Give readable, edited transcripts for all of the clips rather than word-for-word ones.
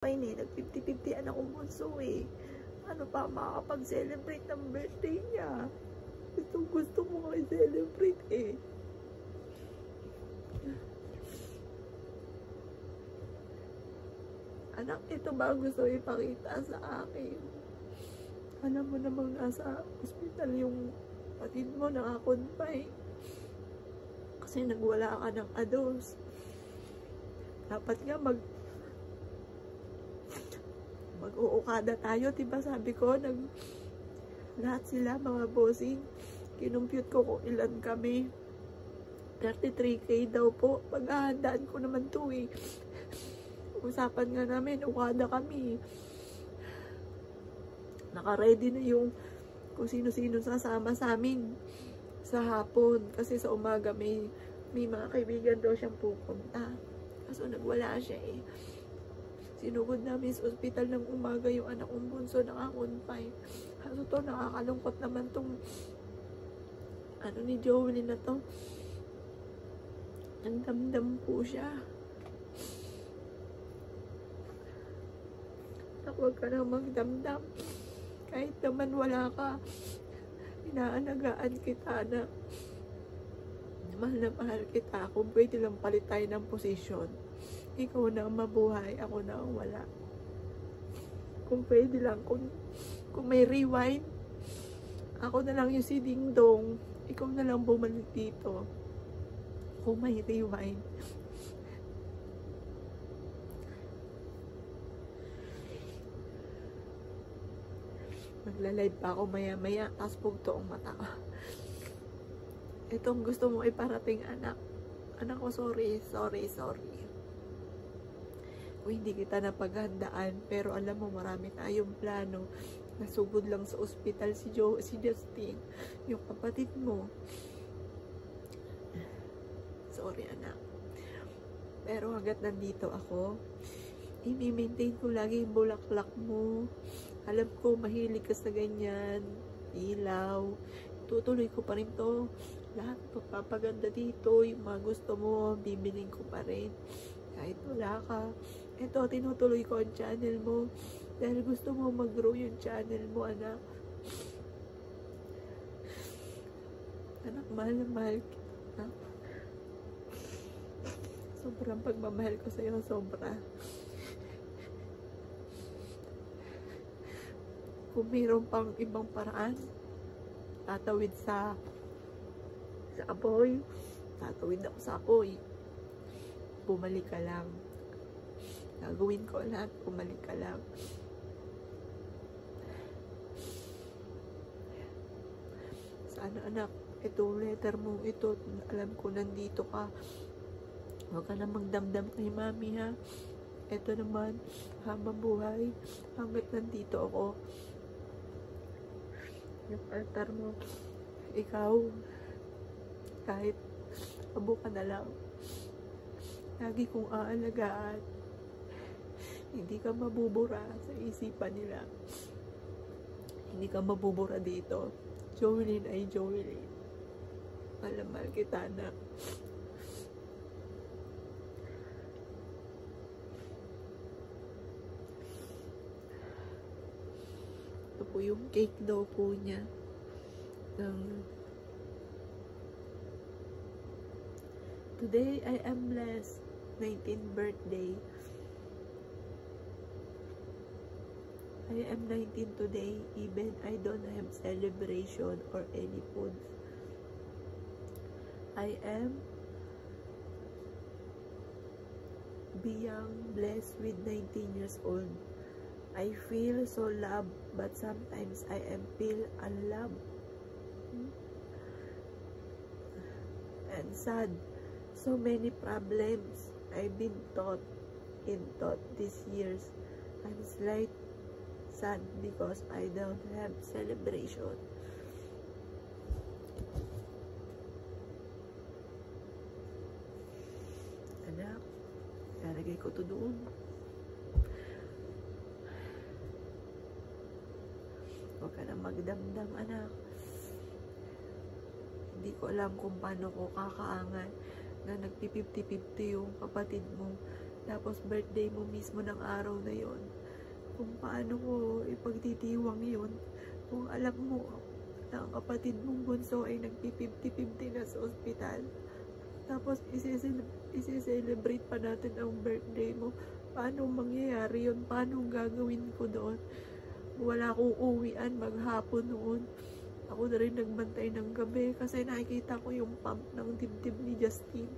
Ay, nag-50-50 anak kong bunso eh. Ano pa makakapag-celebrate ng birthday niya? Gusto mo nga i-celebrate eh. Anak, ito ba gusto ipakita sa akin? Alam mo namang nasa ospital yung patid mo, nakakonfine. Kasi nagwala ka ng ados. Dapat nga mag-uukada tayo, diba sabi ko, lahat sila mga bossing, kinumpute ko kung ilan kami. 33K daw po, paghahandaan ko naman to eh. Usapan nga namin, ukada kami. Naka-ready na yung kung sino-sino sasama sa amin sa hapon. Kasi sa umaga may mga kaibigan daw siyang pupunta. Kaso nagwala siya eh. Sinugod namin sa ospital ng umaga yung anak kong bunso naka-confine. Kaso to, nakakalungkot naman tong ano ni Joey na to. Ang damdam po siya. Huwag ka nang magdamdam. Kahit naman wala ka, inaalagaan kita na mahal kita. Kung pwede lang palit tayo ng posisyon. Ikaw na ang mabuhay, ako na ang wala. Kung pwede lang, kung may rewind, ako na lang yung si Ding Dong, ikaw na lang bumalik dito. Kung may rewind. Magla-live pa ako maya-maya, tapos pugto ang mata ko. Itong gusto mo iparating, anak. Anak ko, sorry. Kung hindi kita napaghandaan, pero alam mo, marami tayong plano. Nasugod lang sa ospital si Justin, yung kapatid mo. Sorry, anak. Pero hanggat nandito ako, i-maintain ko lagi yung bulaklak mo. Alam ko, mahilig ka sa ganyan. Ilaw. Tutuloy ko pa rin to. Lahat papaganda dito. Yung mga gusto mo, bibiling ko pa rin. Kahit wala ka. Ito, tinutuloy ko ang channel mo. Dahil gusto mo mag-grow yung channel mo, anak. Anak, mahal na mahal kita. Sobrang pagmamahal ko sa'yo, sobra. Kung mayroon pang ibang paraan, tatawid sa apoy, tatawid ako sa apoy. Bumalik ka lang. Gagawin ko lahat, bumalik ka lang. Sana anak, itong letter mo, ito, alam ko nandito ka. Huwag ka na magdamdam kay mami, ha. Ito naman, habang buhay, hanggat nandito ako. Yung altar mo, ikaw, kahit abo ka na lang, lagi kong aalagaan. Hindi ka mabubura sa isipan nila. Hindi ka mabubura dito. Joelyn ay Joelyn. Mahal kita na. Ito po yung cake daw po niya. Today I am blessed. 19th birthday. I am 19 today, even I don't have celebration or any food. I am being blessed with 19 years old. I feel so loved, but sometimes I am feel unloved and sad. So many problems I've been taught these years. I'm slight sad because I don't have celebration. Anak, lalagay ko to doon. Huwag ka na magdamdam, anak. Hindi ko alam kung paano ko kakaangan na nagpi-50-50 yung kapatid mo Tapos birthday mo mismo ng araw na yon. Kung paano ko ipagtitiwang yon. Kung alam mo na ang kapatid mong bunso ay nagpi-50-50 na sa ospital. Tapos isi-celebrate pa natin ang birthday mo. Paano mangyayari yun? Paano gagawin ko doon? Wala akong uwian maghapon noon. Ako na rin nagbantay ng gabi kasi nakikita ko yung pump ng dibdib ni Justine.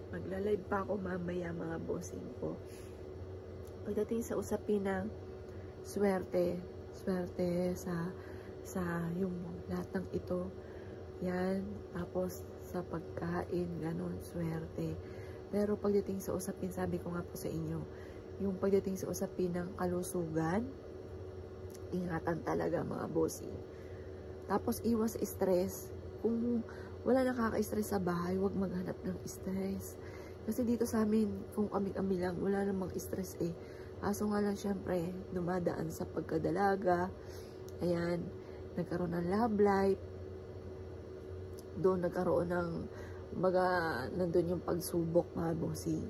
Magla-live pa ako mamaya mga bossing ko. Pagdating sa usapin ng swerte sa yung lahat ng ito, yan, tapos sa pagkain, ganun, swerte. Pero pagdating sa usapin, sabi ko nga po sa inyo, yung pagdating sa usapin ng kalusugan, ingatan talaga mga bossing. Tapos iwas stress. Kung wala nakaka-stress sa bahay, huwag maghanap ng stress. Kasi dito sa amin, kung kami-kami lang, wala namang stress eh. Kaso nga lang, syempre, dumadaan sa pagkadalaga. Ayan, nagkaroon ng love life. Doon nagkaroon ng, nandun yung pagsubok, mga bossing.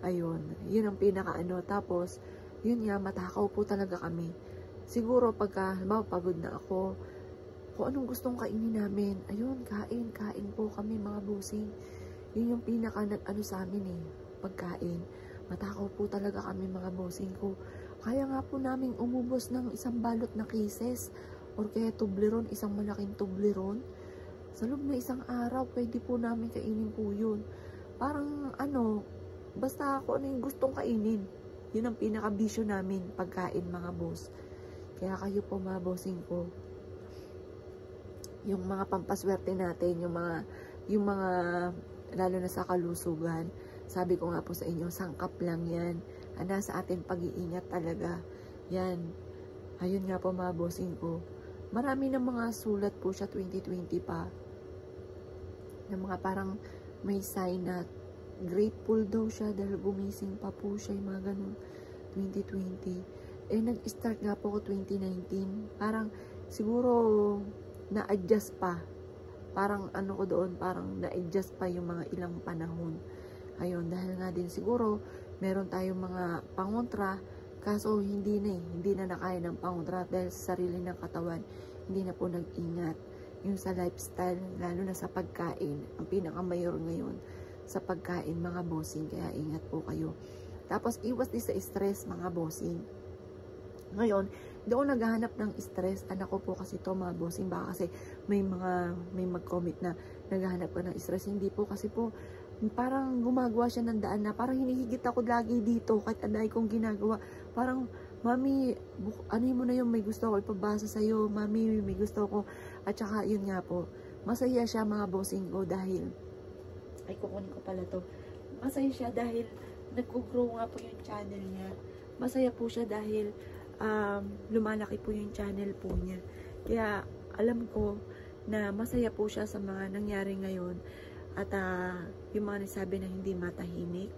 Ayun, yun ang pinaka-ano. Tapos, yun nga, matakaw po talaga kami. Siguro, pagka, halimbawa, pagod na ako, kung anong gustong kainin namin, ayun, kain po kami, mga bossing. Yun yung pinaka, ano sa amin eh, pagkain. Matakaw po talaga kami, mga bossing ko. Kaya nga po namin umubos ng isang balot na cases, or kaya Toblerone, isang malaking Toblerone. Sa loob na isang araw, pwede po namin kainin po yun. Parang, ano, basta ako ano yung gustong kainin. Yun ang pinaka-bisyo namin, pagkain, mga boss. Kaya kayo po, mga bossing ko, yung mga pampaswerte natin, yung mga lalo na sa kalusugan, sabi ko nga po sa inyo, sangkap lang yan. Nasa atin pag-iingat talaga. Yan. Ayun nga po mga bossing ko. Marami ng mga sulat po siya 2020 pa. Na mga parang may sign na grateful daw siya dahil gumising pa po siya, yung mga ganun. 2020. Nag-start nga po ko 2019. Parang siguro na-adjust pa. Parang ano ko doon, parang na-adjust pa yung mga ilang panahon. Ayun, dahil nga din siguro, meron tayong mga pangontra, kaso hindi na nakaya ng pangontra dahil sa sarili ng katawan, hindi na po nag-ingat. Yung sa lifestyle, lalo na sa pagkain, ang pinakamayor ngayon, sa pagkain, mga bossing, kaya ingat po kayo. Tapos, iwas din sa stress, mga bossing. Ngayon, hindi ako naghahanap ng stress. Anak ko po kasi to, mga bossing. Baka kasi may mag-comment na naghahanap ka ng stress. Hindi po, kasi po, parang gumagawa siya ng daan na parang hinihigit ako lagi dito kahit anday kong ginagawa. Parang, mami, ano mo na yung may gusto ko ipabasa sa'yo. Mami, may gusto ko. At saka, yun nga po, masaya siya, mga bossing ko, dahil, ay, kukunin ko pala to. Masaya siya dahil nag-grow nga po yung channel niya. Masaya po siya dahil lumalaki po yung channel po niya. Kaya alam ko na masaya po siya sa mga nangyari ngayon. At yung mga nasabi na hindi matahimik.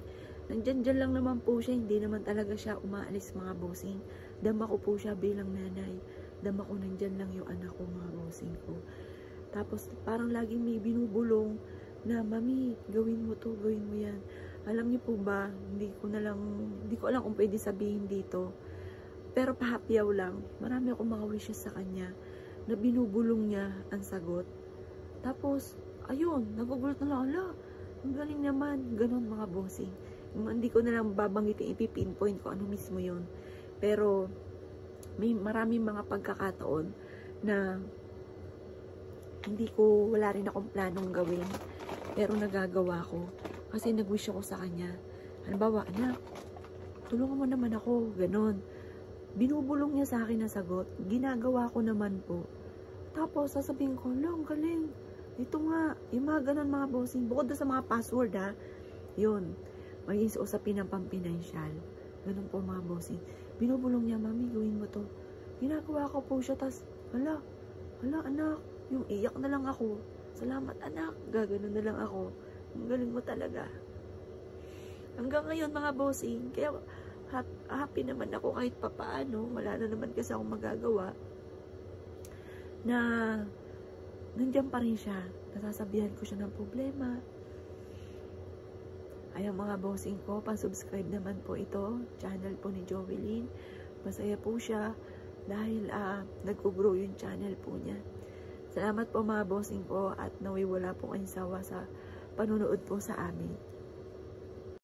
Nandyan lang naman po siya. Hindi naman talaga siya umaalis, mga bossing. Dama ko po siya bilang nanay. Dama ko nandyan lang yung anak ko, mga bossing ko. Tapos parang laging may binubulong na, mami, gawin mo to, gawin mo yan. Alam niyo po ba, hindi ko alam kung pwede sabihin dito. Pero pahapyaw lang, marami akong mga wishes sa kanya na binubulong niya ang sagot. Tapos, ayun, nagugulat na lang, ala, ang galing naman, ganun, mga bossing. Hindi ko na lang babanggitin, ipipinpoint ko ano mismo yun. Pero, may maraming mga pagkakataon na wala rin akong planong gawin. Pero nagagawa ko. Kasi nag-wish ako sa kanya. Halimbawa, anak, tulungan mo naman ako, ganon. Binubulong niya sa akin na sagot. Ginagawa ko naman po. Tapos, sasabihin ko, lang, galing. Ito nga, yung mga ganon, mga bossing. Bukod na sa mga password, ha. Yun. Maging sa usapin ng pampinansyal. Ganon po, mga bossing. Binubulong niya, mami, gawin mo to. Ginagawa ko po siya. Tas, hala, anak. Yung iyak na lang ako. Salamat, anak. Gaganon na lang ako. Ang galing mo talaga. Hanggang ngayon mga bossing, kaya happy naman ako kahit papaano, wala na naman kasi akong magagawa, na nandiyan pa rin siya, nasasabihan ko siya ng problema. Ayan mga bossing ko, pa-subscribe naman po ito, channel po ni Jovelyn. Masaya po siya dahil nag-grow yung channel po niya. Salamat po mga bossing ko at nawiwala po kayong sawa sa panunood po sa amin.